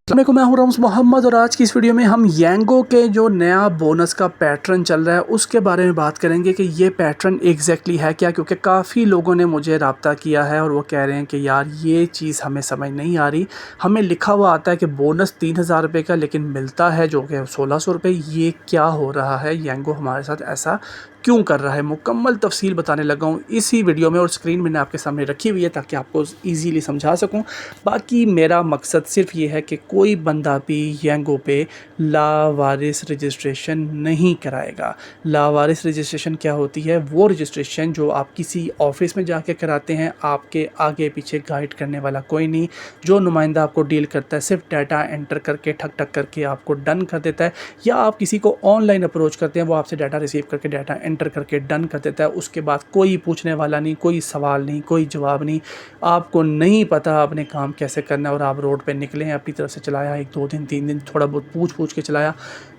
अस्सलामुअलैकुम, मैं हूं रम्ज़ मोहम्मद और आज की इस वीडियो में हम यांगो के जो नया बोनस का पैटर्न चल रहा है उसके बारे में बात करेंगे कि ये पैटर्न एग्जैक्टली है क्या। क्योंकि काफ़ी लोगों ने मुझे रब्ता किया है और वो कह रहे हैं कि यार ये चीज़ हमें समझ नहीं आ रही। हमें लिखा हुआ आता है कि बोनस 3000 रुपये का, लेकिन मिलता है जो कि 1600 रुपये। ये क्या हो रहा है, यांगो हमारे साथ ऐसा क्यों कर रहा है, मुकम्मल तफसील बताने लगा हूँ इसी वीडियो में। और स्क्रीन मैंने आपके सामने रखी हुई है ताकि आपको ईज़िली समझा सकूँ। बाकी मेरा मकसद सिर्फ ये है कि कोई बंदा भी यांगो पे लावारिस रजिस्ट्रेशन नहीं कराएगा। लावारिस रजिस्ट्रेशन क्या होती है? वो रजिस्ट्रेशन जो आप किसी ऑफिस में जाके कराते हैं, आपके आगे पीछे गाइड करने वाला कोई नहीं, जो नुमाइंदा आपको डील करता है सिर्फ डाटा एंटर करके ठक ठक करके आपको डन कर देता है। या आप किसी को ऑनलाइन अप्रोच करते हैं, वो आपसे डाटा रिसीव करके डाटा एंटर करके डन कर देता है। उसके बाद कोई पूछने वाला नहीं, कोई सवाल नहीं, कोई जवाब नहीं। आपको नहीं पता आपने काम कैसे करना है और आप रोड पे निकले हैं, अपनी तरफ से चलाया, 1 2 दिन 3 दिन थोड़ा बहुत पूछ के चलाया,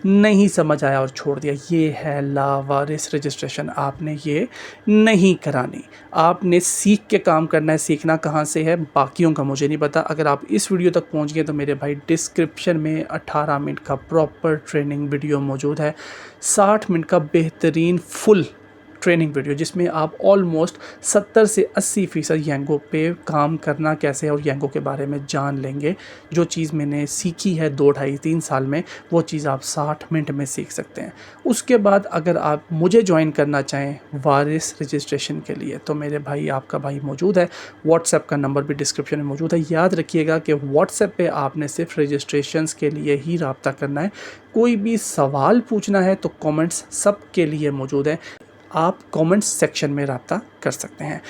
नहीं समझ आया और छोड़ दिया। ये है लावारिस रजिस्ट्रेशन। आपने ये नहीं करानी, आपने सीख के काम करना है। सीखना कहाँ से है बाकियों का मुझे नहीं पता। अगर आप इस वीडियो तक पहुँच गए तो मेरे भाई डिस्क्रिप्शन में 18 मिनट का प्रॉपर ट्रेनिंग वीडियो मौजूद है, 60 मिनट का बेहतरीन फुल ट्रेनिंग वीडियो जिसमें आप ऑलमोस्ट 70 से 80% यांगो पे काम करना कैसे है और यांगो के बारे में जान लेंगे। जो चीज़ मैंने सीखी है 2 ढाई 3 साल में, वो चीज़ आप 60 मिनट में सीख सकते हैं। उसके बाद अगर आप मुझे ज्वाइन करना चाहें वारिस रजिस्ट्रेशन के लिए तो मेरे भाई आपका भाई मौजूद है। व्हाट्सएप का नंबर भी डिस्क्रिप्शन में मौजूद है। याद रखिएगा कि व्हाट्सएप पे आपने सिर्फ रजिस्ट्रेशंस के लिए ही रब्ता करना है। कोई भी सवाल पूछना है तो कमेंट्स सब के लिए मौजूद है, आप कमेंट्स सेक्शन में रब्ता कर सकते हैं।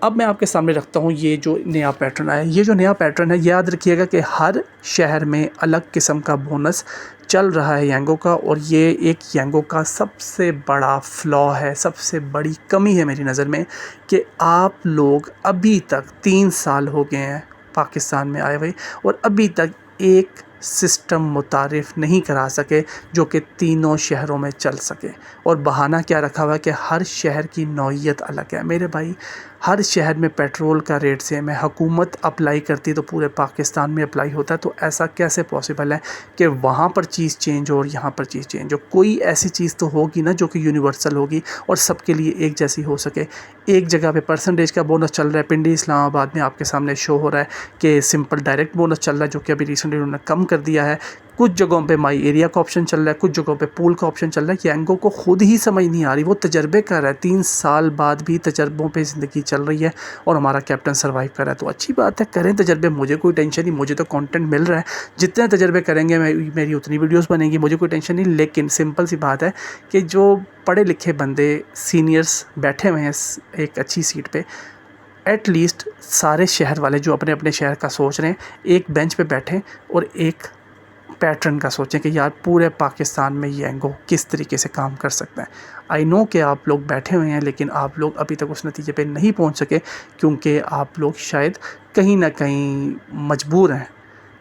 अब मैं आपके सामने रखता हूँ ये जो नया पैटर्न आया। ये जो नया पैटर्न है, याद रखिएगा कि हर शहर में अलग किस्म का बोनस चल रहा है यांगो का, और ये एक यांगो का सबसे बड़ा फ्लॉ है, सबसे बड़ी कमी है मेरी नज़र में कि आप लोग अभी तक 3 साल हो गए हैं पाकिस्तान में आए हुए और अभी तक एक सिस्टम मुतारिफ़ नहीं करा सके जो कि तीनों शहरों में चल सके। और बहाना क्या रखा हुआ है कि हर शहर की नौइयत अलग है। मेरे भाई, हर शहर में पेट्रोल का रेट सेम है। हुकूमत अप्लाई करती तो पूरे पाकिस्तान में अप्लाई होता है, तो ऐसा कैसे पॉसिबल है कि वहाँ पर चीज़ चेंज हो और यहाँ पर चीज़ चेंज हो? कोई ऐसी चीज़ तो होगी ना जो कि यूनिवर्सल होगी और सबके लिए एक जैसी हो सके। एक जगह पे परसेंटेज का बोनस चल रहा है, पिंडी इस्लामाबाद में आपके सामने शो हो रहा है कि सिंपल डायरेक्ट बोनस चल रहा है जो कि अभी रिसेंटली उन्होंने कम कर दिया है। कुछ जगहों पे माई एरिया का ऑप्शन चल रहा है, कुछ जगहों पे पूल का ऑप्शन चल रहा है। यांगो को खुद ही समझ नहीं आ रही, वो तजर्बे कर रहा है। 3 साल बाद भी तजर्बों पे ज़िंदगी चल रही है और हमारा कैप्टन सर्वाइव कर रहा है। तो अच्छी बात है, करें तजर्बे, मुझे कोई टेंशन नहीं, मुझे तो कंटेंट मिल रहा है। जितने तजर्बे करेंगे मेरी उतनी वीडियोस बनेंगी, मुझे कोई टेंशन नहीं। लेकिन सिंपल सी बात है कि जो पढ़े लिखे बंदे सीनियर्स बैठे हुए हैं एक अच्छी सीट पर, एटलीस्ट सारे शहर वाले जो अपने अपने शहर का सोच रहे हैं, एक बेंच पे बैठें और एक पैटर्न का सोचें कि यार पूरे पाकिस्तान में यांगो किस तरीके से काम कर सकता है। आई नो कि आप लोग बैठे हुए हैं, लेकिन आप लोग अभी तक उस नतीजे पे नहीं पहुंच सके क्योंकि आप लोग शायद कहीं ना कहीं मजबूर हैं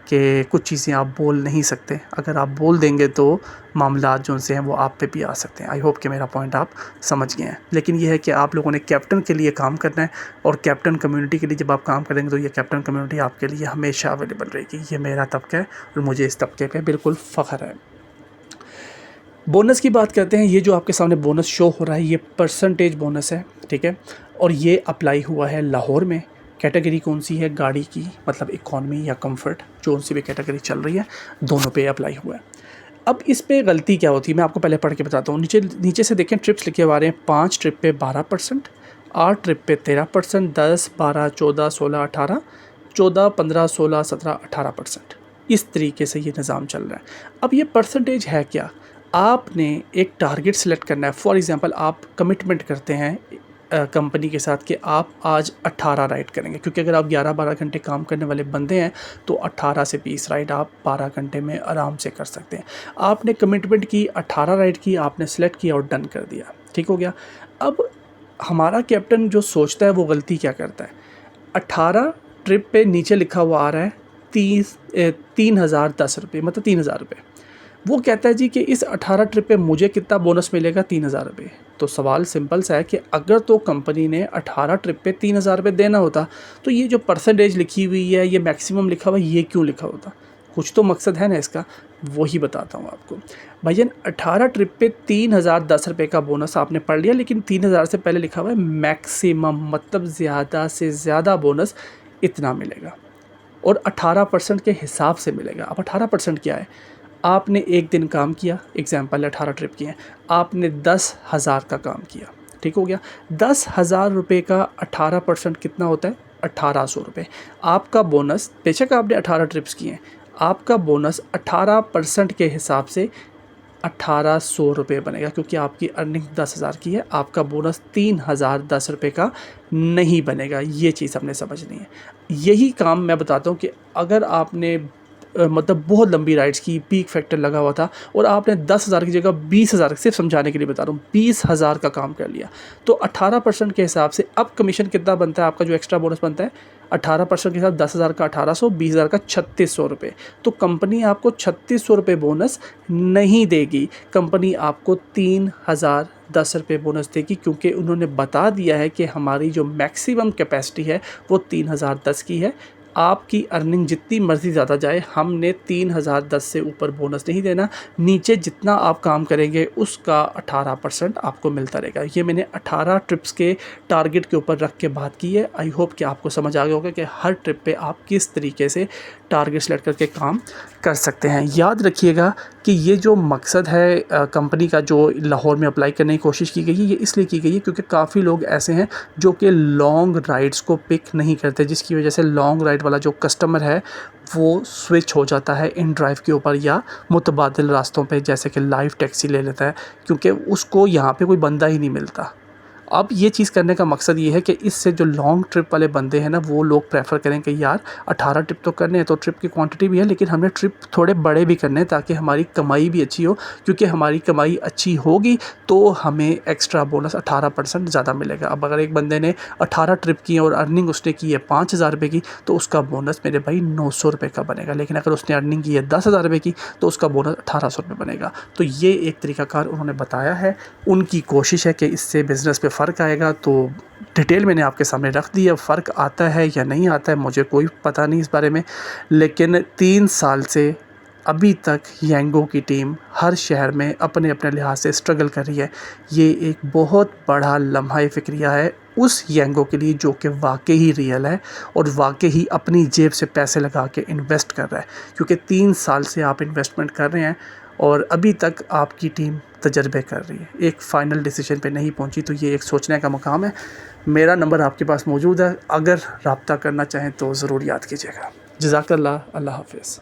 कि कुछ चीज़ें आप बोल नहीं सकते। अगर आप बोल देंगे तो मामलात जो से हैं वो आप पे भी आ सकते हैं। आई होप कि मेरा पॉइंट आप समझ गए हैं। लेकिन यह है कि आप लोगों ने कैप्टन के लिए काम करना है और कैप्टन कम्युनिटी के लिए जब आप काम करेंगे तो ये कैप्टन कम्युनिटी आपके लिए हमेशा अवेलेबल रहेगी। ये मेरा तबका है और मुझे इस तबके पे बिल्कुल फ़ख्र है। बोनस की बात करते हैं। ये जो आपके सामने बोनस शो हो रहा है ये परसेंटेज बोनस है, ठीक है, और ये अप्लाई हुआ है लाहौर में। कैटेगरी कौन सी है? गाड़ी की, मतलब इकॉनमी या कंफर्ट, जो सी भी कैटेगरी चल रही है, दोनों पे अप्लाई हुआ है। अब इस पे गलती क्या होती है मैं आपको पहले पढ़ के बताता हूँ। नीचे से देखें, ट्रिप्स लिखे हुए हैं। 5 ट्रिप पे 12%, 8 ट्रिप पे 13%, 10 12 14 16 18, 14 15 16 17 18%। इस तरीके से ये निज़ाम चल रहा है। अब ये परसेंटेज है क्या? आपने एक टारगेट सेलेक्ट करना है। फॉर एग्ज़ाम्पल, आप कमिटमेंट करते हैं कंपनी के साथ कि आप आज 18 राइड करेंगे, क्योंकि अगर आप 11-12 घंटे काम करने वाले बंदे हैं तो 18 से 20 राइड आप 12 घंटे में आराम से कर सकते हैं। आपने कमिटमेंट की, 18 राइड की, आपने सेलेक्ट किया और डन कर दिया, ठीक हो गया। अब हमारा कैप्टन जो सोचता है वो गलती क्या करता है? 18 ट्रिप पे नीचे लिखा हुआ आ रहा है 3010 रुपये, मतलब 3000 रुपये। वो कहता है जी कि इस 18 ट्रिप पे मुझे कितना बोनस मिलेगा? 3000 रुपये। तो सवाल सिंपल सा है कि अगर तो कंपनी ने 18 ट्रिप पे 3000 रुपये देना होता तो ये जो परसेंटेज लिखी हुई है, ये मैक्सिमम लिखा हुआ है, ये क्यों लिखा होता? कुछ तो मकसद है ना इसका, वही बताता हूँ आपको। भाईजान 18 ट्रिप पे 3010 रुपये का बोनस आपने पढ़ लिया, लेकिन 3000 से पहले लिखा हुआ है मैक्सिमम, मतलब ज़्यादा से ज़्यादा बोनस इतना मिलेगा और 18% के हिसाब से मिलेगा। अब 18% क्या है, आपने एक दिन काम किया, एग्जाम्पल 18 ट्रिप किए हैं, आपने 10,000 का काम किया, ठीक हो गया। 10,000 रुपये का 18% कितना होता है, 1800 रुपये। आपका बोनस, बेशक आपने 18 ट्रिप्स किए हैं, आपका बोनस 18% के हिसाब से 1800 रुपये बनेगा, क्योंकि आपकी अर्निंग 10,000 की है, आपका बोनस 3010 रुपये का नहीं बनेगा। ये चीज़ हमने समझनी है। यही काम मैं बताता हूँ कि अगर आपने मतलब बहुत लंबी राइड्स की, पीक फैक्टर लगा हुआ था और आपने 10,000 की जगह 20,000, सिर्फ समझाने के लिए बता रहा हूँ, 20,000 का काम कर लिया, तो 18% के हिसाब से अब कमीशन कितना बनता है आपका, जो एक्स्ट्रा बोनस बनता है 18% के साथ 10,000 का 1800, 20,000 का 3600 रुपये। तो कंपनी आपको 3600 रुपये बोनस नहीं देगी, कंपनी आपको 3010 रुपये बोनस देगी, क्योंकि उन्होंने बता दिया है कि हमारी जो मैक्सिमम कैपेसिटी है वो 3010 की है। आपकी अर्निंग जितनी मर्ज़ी ज़्यादा जाए, हमने 3010 से ऊपर बोनस नहीं देना, नीचे जितना आप काम करेंगे उसका 18% आपको मिलता रहेगा। ये मैंने 18 ट्रिप्स के टारगेट के ऊपर रख के बात की है। आई होप कि आपको समझ आ गया होगा कि हर ट्रिप पे आप किस तरीके से टारगेट सेलेक्ट करके काम कर सकते हैं। याद रखिएगा कि ये जो मकसद है कंपनी का, जो लाहौर में अप्लाई करने की कोशिश की गई है, ये इसलिए की गई है क्योंकि काफ़ी लोग ऐसे हैं जो कि लॉन्ग राइड्स को पिक नहीं करते, जिसकी वजह से लॉन्ग राइड वाला जो कस्टमर है वो स्विच हो जाता है इन ड्राइव के ऊपर या मुतबादिल रास्तों पे, जैसे कि लाइव टैक्सी ले लेता है, क्योंकि उसको यहाँ पे कोई बंदा ही नहीं मिलता। अब ये चीज़ करने का मकसद ये है कि इससे जो लॉन्ग ट्रिप वाले बंदे हैं ना, वो लोग प्रेफर करें कि यार 18 ट्रिप तो करने हैं, तो ट्रिप की क्वांटिटी भी है, लेकिन हमने ट्रिप थोड़े बड़े भी करने हैं ताकि हमारी कमाई भी अच्छी हो, क्योंकि हमारी कमाई अच्छी होगी तो हमें एक्स्ट्रा बोनस 18% ज़्यादा मिलेगा। अब अगर एक बंदे ने 18 ट्रिप की और अर्निंग उसने की है 5,000 रुपये की, तो उसका बोनस मेरे भाई 900 रुपये का बनेगा, लेकिन अगर उसने अर्निंग की है 10,000 रुपये की, तो उसका बोनस 1800 रुपये बनेगा। तो ये एक तरीकाकार उन्होंने बताया है, उनकी कोशिश है कि इससे बिज़नेस पे फ़र्क आएगा। तो डिटेल मैंने आपके सामने रख दी है, फ़र्क आता है या नहीं आता है मुझे कोई पता नहीं इस बारे में, लेकिन 3 साल से अभी तक यांगो की टीम हर शहर में अपने अपने लिहाज से स्ट्रगल कर रही है। ये एक बहुत बड़ा लम्हा फ़िक्रिया है उस यांगो के लिए जो कि वाकई ही रियल है और वाकई ही अपनी जेब से पैसे लगा के इन्वेस्ट कर रहा है, क्योंकि 3 साल से आप इन्वेस्टमेंट कर रहे हैं और अभी तक आपकी टीम तजर्बे कर रही है, एक फ़ाइनल डिसीजन पे नहीं पहुंची। तो ये एक सोचने का मकाम है। मेरा नंबर आपके पास मौजूद है, अगर रब्ता करना चाहें तो ज़रूर याद कीजिएगा। जज़ाकल्लाह, अल्लाह हाफ़िज़।